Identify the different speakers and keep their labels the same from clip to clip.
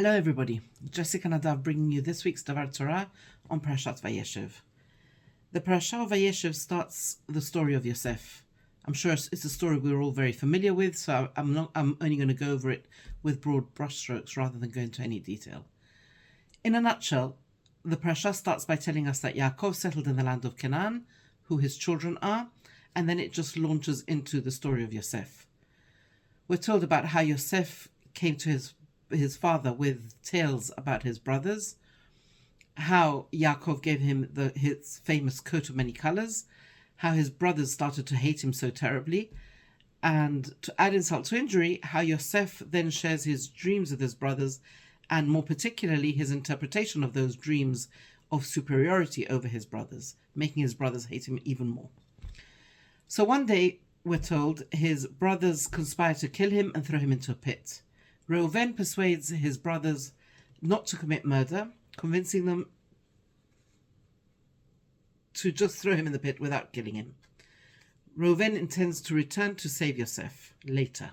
Speaker 1: Hello everybody, Jessica Nadav bringing you this week's Davar Torah on Parashat Vayeshev. The Parashat Vayeshev starts the story of Yosef. I'm sure it's a story we're all very familiar with, so I'm only going to go over it with broad brushstrokes rather than go into any detail. In a nutshell, the Parashat starts by telling us that Yaakov settled in the land of Canaan, who his children are, and then it just launches into the story of Yosef. We're told about how Yosef came to his father with tales about his brothers, how Yaakov gave him his famous coat of many colors, how his brothers started to hate him so terribly, and to add insult to injury, how Yosef then shares his dreams with his brothers, and more particularly his interpretation of those dreams of superiority over his brothers, making his brothers hate him even more. So one day, we're told, his brothers conspire to kill him and throw him into a pit. Reuven persuades his brothers not to commit murder, convincing them to just throw him in the pit without killing him. Reuven intends to return to save Yosef later.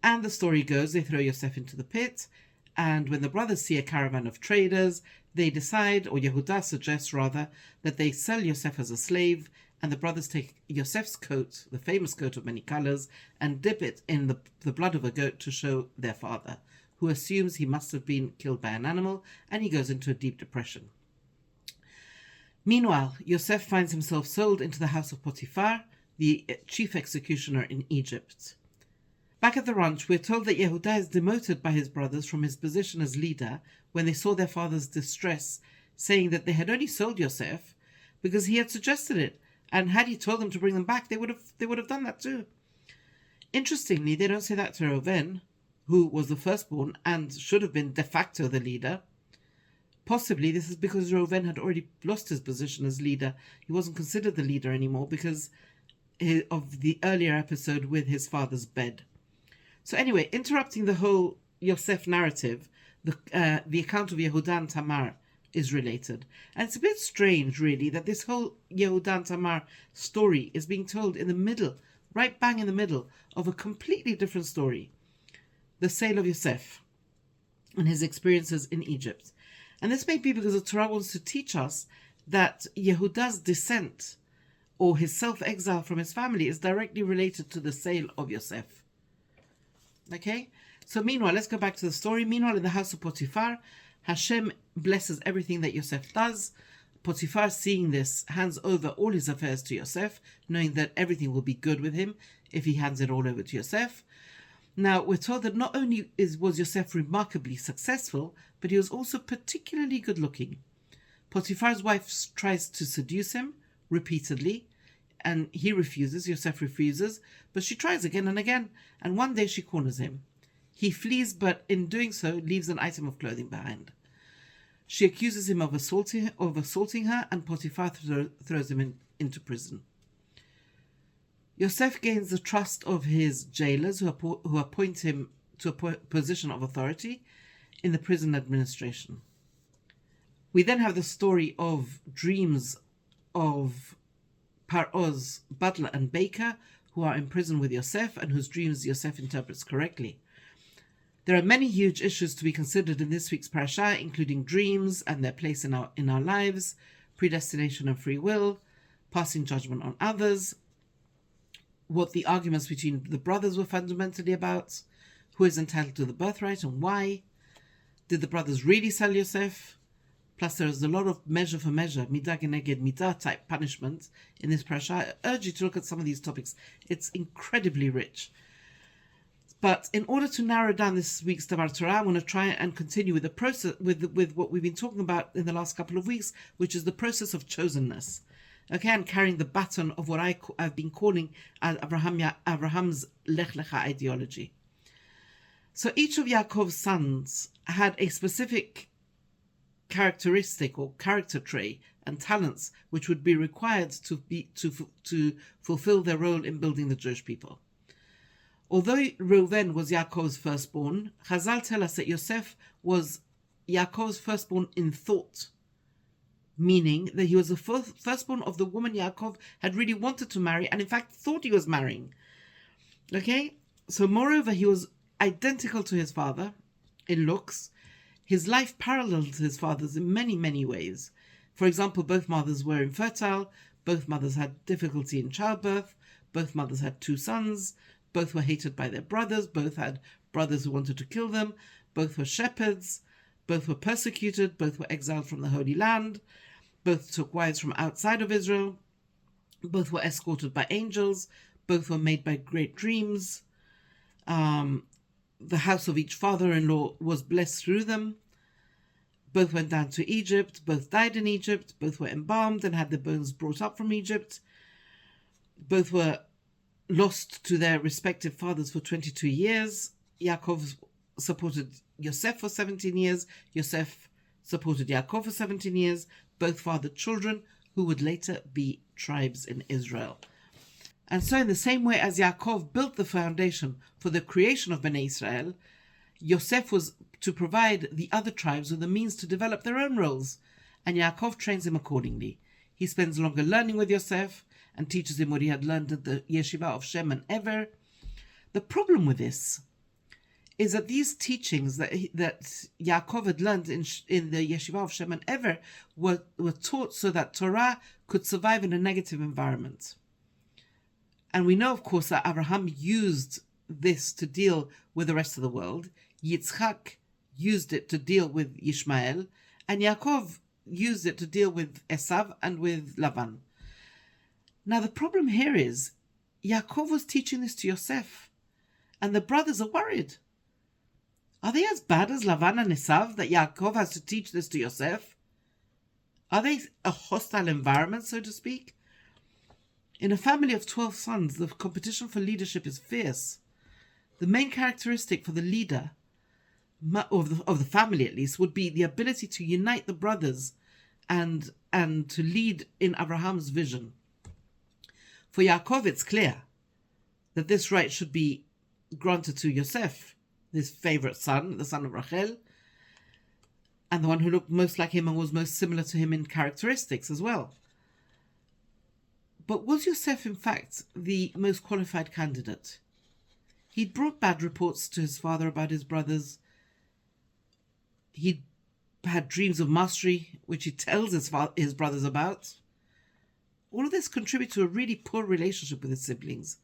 Speaker 1: And the story goes, they throw Yosef into the pit, and when the brothers see a caravan of traders, they decide, or Yehuda suggests rather, that they sell Yosef as a slave, and the brothers take Yosef's coat, the famous coat of many colors, and dip it in the blood of a goat to show their father, who assumes he must have been killed by an animal, and he goes into a deep depression. Meanwhile, Yosef finds himself sold into the house of Potiphar, the chief executioner in Egypt. Back at the ranch, we're told that Yehuda is demoted by his brothers from his position as leader when they saw their father's distress, saying that they had only sold Yosef because he had suggested it, and had he told them to bring them back, they would have done that too. Interestingly, they don't say that to Reuven, who was the firstborn and should have been de facto the leader. Possibly this is because Reuven had already lost his position as leader. He wasn't considered the leader anymore because of the earlier episode with his father's bed. So anyway, interrupting the whole Yosef narrative, the account of Yehuda and Tamar is related. And it's a bit strange, really, that this whole Yehuda and Tamar story is being told in the middle, right bang in the middle, of a completely different story. The sale of Yosef and his experiences in Egypt. And this may be because the Torah wants to teach us that Yehuda's descent or his self-exile from his family is directly related to the sale of Yosef. Okay? So meanwhile, let's go back to the story. Meanwhile, in the house of Potiphar, Hashem blesses everything that Yosef does. Potiphar, seeing this, hands over all his affairs to Yosef, knowing that everything will be good with him if he hands it all over to Yosef. Now, we're told that not only was Yosef remarkably successful, but he was also particularly good-looking. Potiphar's wife tries to seduce him repeatedly, and he refuses, Yosef refuses, but she tries again and again, and one day she corners him. He flees, but in doing so, leaves an item of clothing behind. She accuses him of assaulting her, and Potiphar throws him into prison. Yosef gains the trust of his jailers, who appoint him to a position of authority in the prison administration. We then have the story of dreams of Paro's butler and baker, who are in prison with Yosef, and whose dreams Yosef interprets correctly. There are many huge issues to be considered in this week's parasha, including dreams and their place in our lives, predestination and free will, passing judgment on others, what the arguments between the brothers were fundamentally about, who is entitled to the birthright and why, did the brothers really sell Yosef? Plus there is a lot of measure for measure, midah geneged midah type punishment in this parasha. I urge you to look at some of these topics. It's incredibly rich. But in order to narrow down this week's Davar Torah, I want to try and continue with the process, with what we've been talking about in the last couple of weeks, which is the process of chosenness. Okay, and carrying the baton of what I've been calling Abraham's Lech Lecha ideology. So each of Yaakov's sons had a specific characteristic or character trait and talents which would be required to fulfill their role in building the Jewish people. Although Reuven was Yaakov's firstborn, Chazal tell us that Yosef was Yaakov's firstborn in thought, meaning that he was the firstborn of the woman Yaakov had really wanted to marry and in fact thought he was marrying. Okay? So moreover, he was identical to his father, in looks. His life paralleled his father's in many, many ways. For example, both mothers were infertile, both mothers had difficulty in childbirth, both mothers had 2 sons, both were hated by their brothers, both had brothers who wanted to kill them, both were shepherds, both were persecuted, both were exiled from the Holy Land, both took wives from outside of Israel, both were escorted by angels, both were made by great dreams. The house of each father-in-law was blessed through them. Both went down to Egypt, both died in Egypt, both were embalmed and had their bones brought up from Egypt. Both were lost to their respective fathers for 22 years. Yaakov supported Yosef for 17 years. Yosef supported Yaakov for 17 years. Both fathered children who would later be tribes in Israel. And so in the same way as Yaakov built the foundation for the creation of Bnei Israel, Yosef was to provide the other tribes with the means to develop their own roles, and Yaakov trains him accordingly. He spends longer learning with Yosef and teaches him what he had learned at the yeshiva of Shem and Ever. The problem with this is that these teachings that Yaakov had learned in the yeshiva of Shem and Ever were taught so that Torah could survive in a negative environment. And we know, of course, that Abraham used this to deal with the rest of the world. Yitzchak used it to deal with Ishmael, and Yaakov used it to deal with Esav and with Lavan. Now, the problem here is Yaakov was teaching this to Yosef, and the brothers are worried. Are they as bad as Lavan and Esav that Yaakov has to teach this to Yosef? Are they a hostile environment, so to speak? In a family of 12 sons, the competition for leadership is fierce. The main characteristic for the leader, of the family at least, would be the ability to unite the brothers and to lead in Abraham's vision. For Yaakov, it's clear that this right should be granted to Yosef, his favorite son, the son of Rachel, and the one who looked most like him and was most similar to him in characteristics as well. But was Yosef, in fact, the most qualified candidate? He'd brought bad reports to his father about his brothers. He'd had dreams of mastery, which he tells his brothers about. All of this contributed to a really poor relationship with his siblings.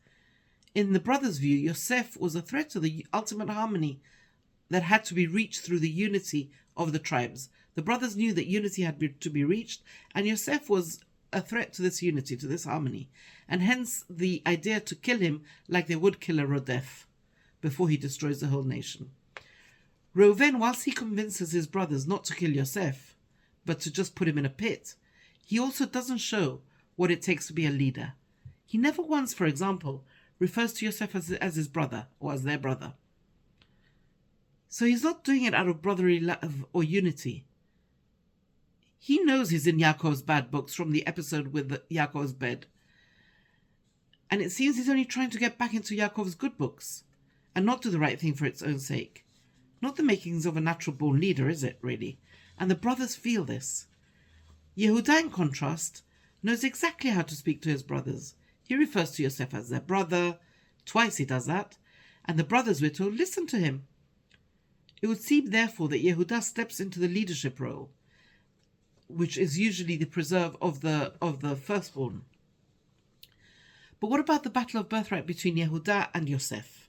Speaker 1: In the brothers' view, Yosef was a threat to the ultimate harmony that had to be reached through the unity of the tribes. The brothers knew that unity had to be reached, and Yosef was a threat to this unity, to this harmony, and hence the idea to kill him like they would kill a Rodef before he destroys the whole nation. Reuven, whilst he convinces his brothers not to kill Yosef, but to just put him in a pit, he also doesn't show what it takes to be a leader. He never once, for example, refers to Yosef as his brother or as their brother. So he's not doing it out of brotherly love or unity. He knows he's in Yaakov's bad books from the episode with Yaakov's bed. And it seems he's only trying to get back into Yaakov's good books and not do the right thing for its own sake. Not the makings of a natural-born leader, is it, really? And the brothers feel this. Yehuda, in contrast, knows exactly how to speak to his brothers. He refers to Yosef as their brother. Twice he does that. And the brothers, we're told, listen to him. It would seem, therefore, that Yehuda steps into the leadership role, which is usually the preserve of the firstborn. But what about the battle of birthright between Yehuda and Yosef?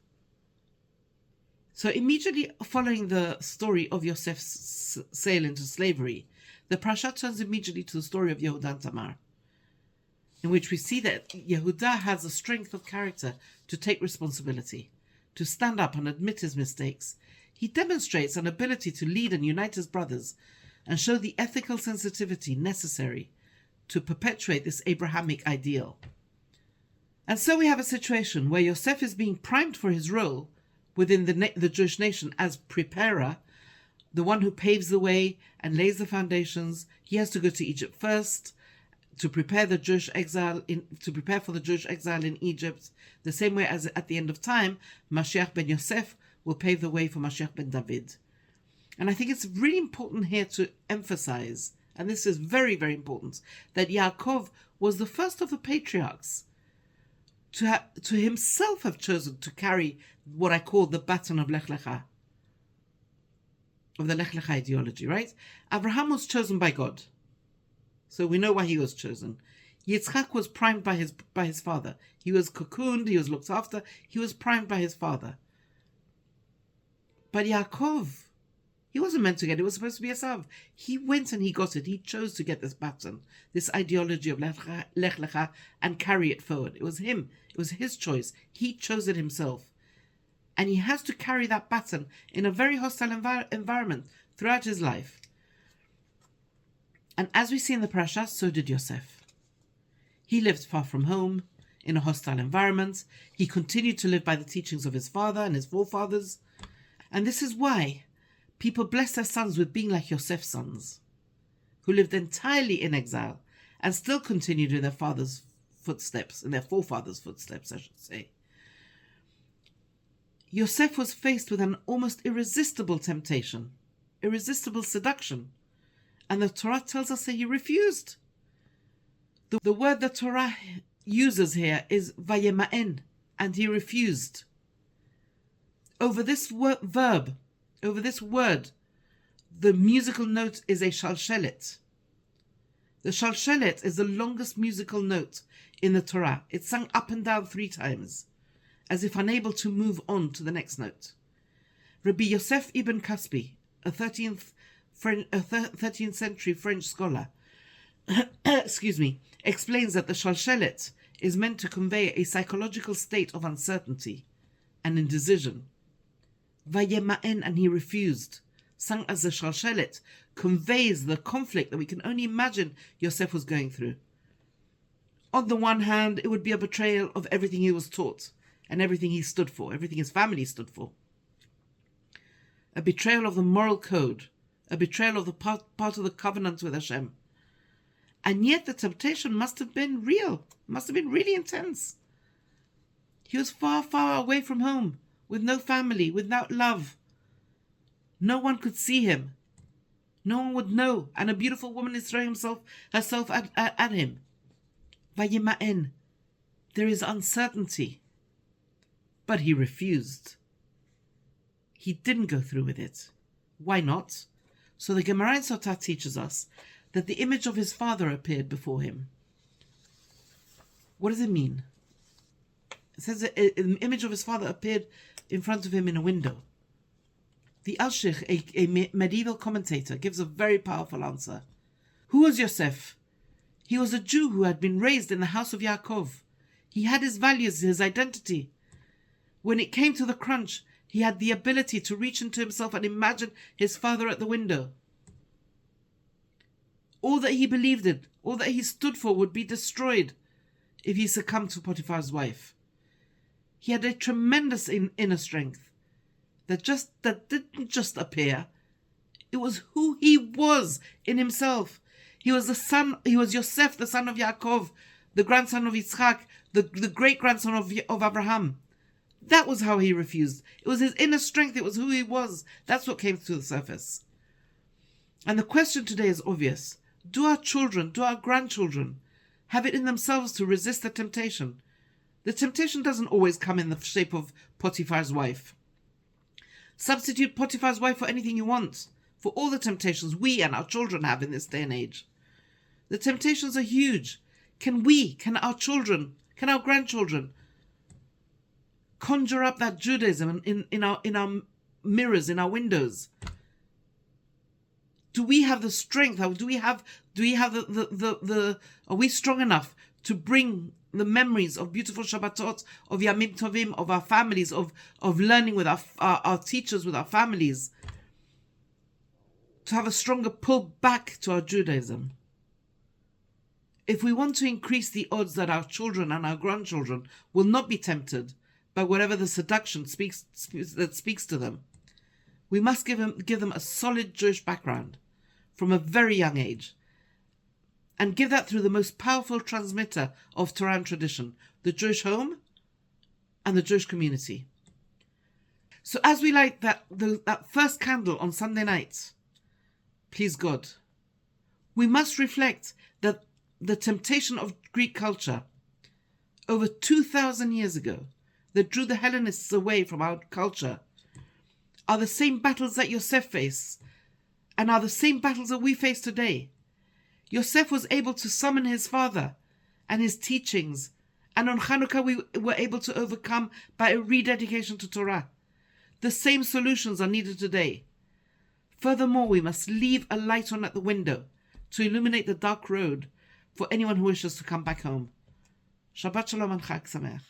Speaker 1: So immediately following the story of Yosef's sale into slavery, the Parashat turns immediately to the story of Yehuda and Tamar, in which we see that Yehuda has a strength of character to take responsibility, to stand up and admit his mistakes. He demonstrates an ability to lead and unite his brothers and show the ethical sensitivity necessary to perpetuate this Abrahamic ideal. And so we have a situation where Yosef is being primed for his role within the Jewish nation as preparer, the one who paves the way and lays the foundations. He has to go to Egypt first to prepare for the Jewish exile in Egypt, the same way as at the end of time, Mashiach ben Yosef will pave the way for Mashiach ben David. And I think it's really important here to emphasize, and this is very, very important, that Yaakov was the first of the patriarchs to himself have chosen to carry what I call the baton of Lech Lecha. of the Lech Lecha ideology, right? Abraham was chosen by God. So we know why he was chosen. Yitzchak was primed by his father. He was cocooned, he was looked after, he was primed by his father. But Yaakov, he wasn't meant to get it, it was supposed to be Esav. He went and he got it. He chose to get this baton, this ideology of Lech Lecha, and carry it forward. It was him. It was his choice. He chose it himself. And he has to carry that baton in a very hostile environment throughout his life. And as we see in the parasha, so did Yosef. He lived far from home, in a hostile environment. He continued to live by the teachings of his father and his forefathers. And this is why people bless their sons with being like Yosef's sons, who lived entirely in exile and still continued in their father's footsteps, in their forefathers' footsteps, I should say. Yosef was faced with an almost irresistible temptation, irresistible seduction, and the Torah tells us that he refused. The word the Torah uses here is vayema'en, and he refused. Over this verb, over this word, the musical note is a shalshelet. The shalshelet is the longest musical note in the Torah. It's sung up and down 3 times, as if unable to move on to the next note. Rabbi Yosef ibn Kaspi, a 13th century French scholar, explains that the shalshelet is meant to convey a psychological state of uncertainty and indecision. Vayema'en, and he refused, sung as a shalshelet, conveys the conflict that we can only imagine Yosef was going through. On the one hand, it would be a betrayal of everything he was taught and everything he stood for, everything his family stood for. A betrayal of the moral code, a betrayal of the part of the covenant with Hashem. And yet the temptation must have been real, must have been really intense. He was far, far away from home, with no family, without love. No one could see him. No one would know. And a beautiful woman is throwing herself at him. Vayema'en. There is uncertainty. But he refused. He didn't go through with it. Why not? So the Gemara in Sotah teaches us that the image of his father appeared before him. What does it mean? It says that an image of his father appeared in front of him in a window. The Alshich, a medieval commentator, gives a very powerful answer. Who was Yosef? He was a Jew who had been raised in the house of Yaakov. He had his values, his identity. When it came to the crunch, he had the ability to reach into himself and imagine his father at the window. All that he believed in, all that he stood for would be destroyed if he succumbed to Potiphar's wife. He had a tremendous inner strength that didn't just appear. It was who he was in himself. He was Yosef, the son of Yaakov, the grandson of Yitzchak, the great-grandson of Abraham. That was how he refused. It was his inner strength. It was who he was. That's what came to the surface. And the question today is obvious. Do our children, do our grandchildren have it in themselves to resist the temptation? The temptation doesn't always come in the shape of Potiphar's wife. Substitute Potiphar's wife for anything you want, for all the temptations we and our children have in this day and age. The temptations are huge. Can our children, can our grandchildren conjure up that Judaism in our mirrors, in our windows? Do we have the strength? Are we strong enough to bring the memories of beautiful Shabbatot, of Yamim Tovim, of our families, of learning with our teachers, with our families, to have a stronger pull back to our Judaism? If we want to increase the odds that our children and our grandchildren will not be tempted by whatever the seduction speaks to them, we must give them a solid Jewish background from a very young age, and give that through the most powerful transmitter of Torah and tradition, the Jewish home and the Jewish community. So as we light that first candle on Sunday night, please God, we must reflect that the temptation of Greek culture over 2,000 years ago that drew the Hellenists away from our culture are the same battles that Yosef faced and are the same battles that we face today. Yosef was able to summon his father and his teachings, and on Chanukah we were able to overcome by a rededication to Torah. The same solutions are needed today. Furthermore, we must leave a light on at the window to illuminate the dark road for anyone who wishes to come back home. Shabbat Shalom and Chag Sameach.